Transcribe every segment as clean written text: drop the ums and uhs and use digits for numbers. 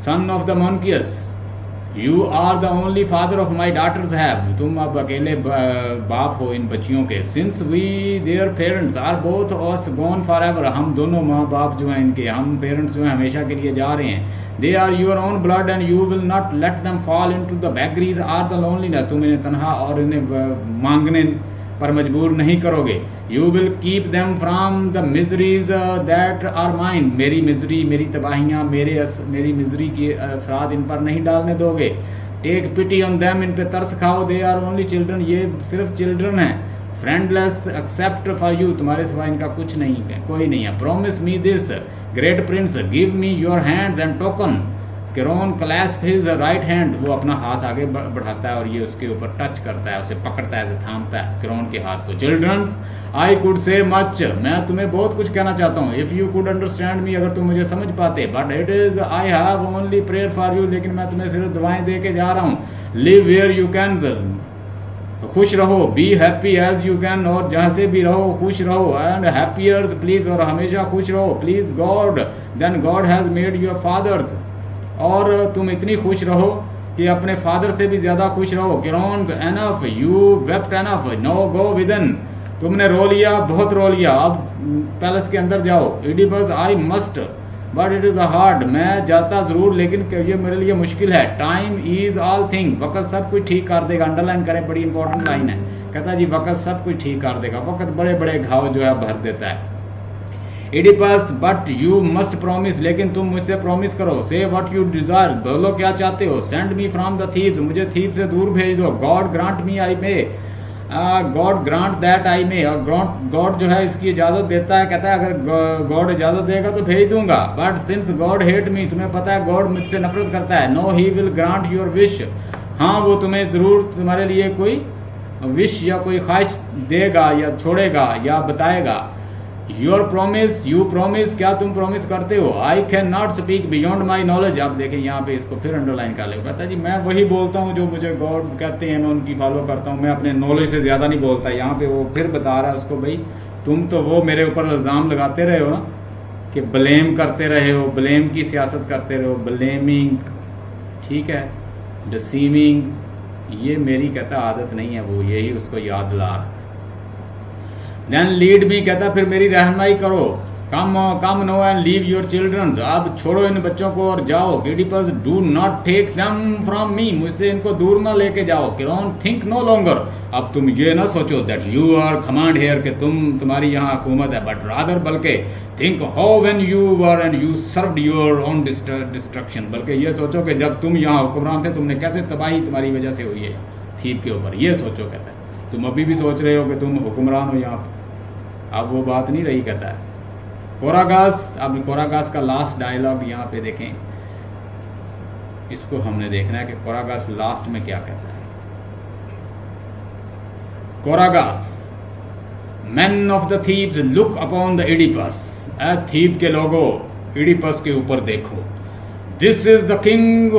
Sun of the Menoeceus, you are the only father of my daughters have, तुम अब अकेले बाप हो इन बच्चियों के। Since we their parents are both as gone forever, हम दोनों माँ बाप जो हैं इनके, हम पेरेंट्स जो हैं हमेशा के लिए जा रहे हैं। They are your own blood and you will not let them fall into the beggaries or the loneliness, तुम इन्हें तनहा और इन्हें मांगने पर मजबूर नहीं करोगे। You will keep them from the miseries that are mind, मेरी मिजरी, मेरी तबाहियाँ, मेरी मिजरी के असरात इन पर नहीं डालने दोगे। टेक पिटी ऑन देम, इन पे तरस खाओ। दे आर ओनली चिल्ड्रन, ये सिर्फ चिल्ड्रन हैं। फ्रेंडलेस एक्सेप्ट फॉर यू, तुम्हारे सिवा इनका कुछ नहीं है, कोई नहीं है। Promise me this great Prince, give me your hands and token. Kieron clasp his right hand, वो अपना हाथ आगे बढ़ाता है और ये उसके ऊपर टच करता है, उसे पकड़ता है, ऐसे थामता है किरोन के हाथ को। Childrens I could say much, मैं तुम्हें बहुत कुछ कहना चाहता हूँ। If you could understand me, अगर तुम मुझे समझ पाते। But it is I have only prayer for you, लेकिन मैं तुम्हें सिर्फ दुआएं दे के जा रहा हूँ। लिव वेयर यू कैन, खुश रहो। Be happy as you can, और जहाँ से भी रहो खुश रहो। एंड हैप्पियर्स प्लीज, और हमेशा खुश रहो please. God then God has made your fathers, और तुम इतनी खुश रहो कि अपने फादर से भी ज़्यादा खुश रहो। Creon's enough, you wept enough, now go within, तुमने रो लिया, बहुत रो लिया, अब पैलेस के अंदर जाओ। Oedipus I must but it is hard, मैं जाता ज़रूर लेकिन ये मेरे लिए मुश्किल है। टाइम इज़ ऑल थिंग, वक्त सब कुछ ठीक कर देगा। अंडरलाइन करें, बड़ी इंपॉर्टेंट लाइन है। कहता है जी वक्त सब कुछ ठीक कर देगा, वक्त बड़े बड़े घाव जो है भर देता है। Oedipus but you must promise, लेकिन तुम मुझसे प्रॉमिस करो। से व्हाट यू डिजायर, बोलो क्या चाहते हो। Send me from the thieves, मुझे थीव से दूर भेज दो। God grant me I may, God grant that I may, God जो है इसकी इजाज़त देता है, कहता है अगर गॉड इजाज़त देगा तो भेज दूंगा। But since God hate me, तुम्हें पता है गॉड मुझसे नफरत करता है। No he will grant your wish, हाँ वो तुम्हें ज़रूर तुम्हारे लिए कोई विश या कोई ख्वाहिश देगा या छोड़ेगा या बताएगा। योर प्रोमिस, यू प्रोमिस, क्या तुम प्रोमिस करते हो। I can not speak beyond my knowledge, अब देखें यहाँ पे इसको फिर अंडरलाइन कर ले। कहता है जी मैं वही बोलता हूँ जो मुझे गॉड कहते हैं, मैं उनकी फॉलो करता हूँ, मैं अपने नॉलेज से ज़्यादा नहीं बोलता। यहाँ पे वो फिर बता रहा है उसको, भाई तुम तो वो मेरे ऊपर इल्ज़ाम लगाते रहे हो ना कि ब्लेम करते रहे हो, ब्लेम की सियासत करते रहे हो, ब्लेमिंग, ठीक है, डिसीविंग, ये मेरी कहता आदत नहीं है। वो यही उसको याद दिला रहा। देन लीड मी, कहता फिर मेरी रहनुमाई करो। Come now and leave your childrens, अब छोड़ो इन बच्चों को और जाओ। Oedipus do not take them from me, मुझसे इनको दूर ना लेके जाओ। किरोन थिंक नो लॉन्गर, अब तुम ये ना सोचो that you are command here, कि तुम्हारी यहाँ हुकूमत है। बट रादर, बल्कि think how when you were and you served your own destruction, बल्कि ये सोचो कि जब तुम यहाँ हुक्मरान थे तुमने कैसे तबाही तुम्हारी वजह से हुई है थीप के ऊपर, ये सोचो। कहता है तुम अभी भी सोच रहे हो कि तुम हुक्मरान हो यहाँ पर, अब वो बात नहीं रही। कहता है कोरागास, अब कोरागास का लास्ट डायलॉग यहाँ पे देखें, इसको हमने देखना है कि कोरागास लास्ट में क्या कहता है। कोरागास, man of the thieves look upon the Oedipus, thief के लोगों इडिपस के ऊपर देखो। This is the king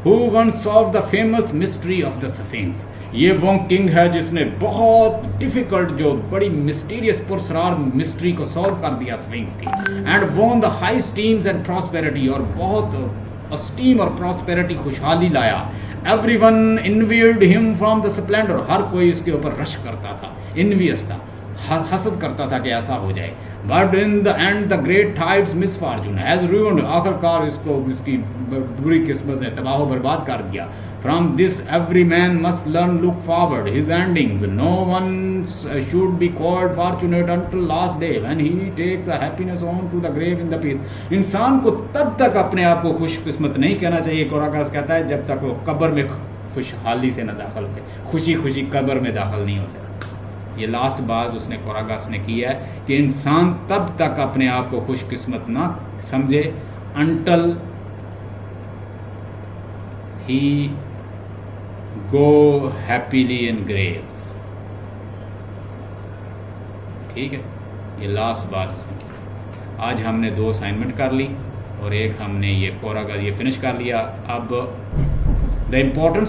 who once solved the famous mystery of the sphinx, ये वो किंग है जिसने बहुत डिफिकल्ट, जो बड़ी मिस्टीरियस पुरस्रार मिस्ट्री को सॉल्व कर दिया स्फिंक्स की। And won the high esteems and prosperity, और बहुत स्टीम और प्रॉस्पेरिटी, खुशहाली लाया। Everyone envied him from the splendour, हर कोई इसके ऊपर रश करता था, इनवियस था, हसद करता था कि ऐसा हो जाए। But in the end the great tides misfortune has ruined, आखिरकार इसको इसकी बुरी किस्मत ने तबाह बर्बाद कर दिया। From this every man must learn look forward his endings. No one should be called fortunate until last day when he takes a happiness on to the grave in the peace. इंसान को तब तक अपने आप को खुशकिस्मत नहीं कहना चाहिए, कोरागास कहता है, जब तक वो कब्र में खुशहाली से न दाखिल होते, खुशी खुशी कब्र में दाखिल नहीं होते। ये लास्ट बात उसने कोरागास ने की है कि इंसान तब तक अपने आप को खुशकिस्मत ना समझे until he go happily in grave। ठीक है, ये लास्ट बात उसने की। आज हमने 2 असाइनमेंट कर ली और एक हमने ये कोरागास ये फिनिश कर लिया। अब द इम्पोर्टेंस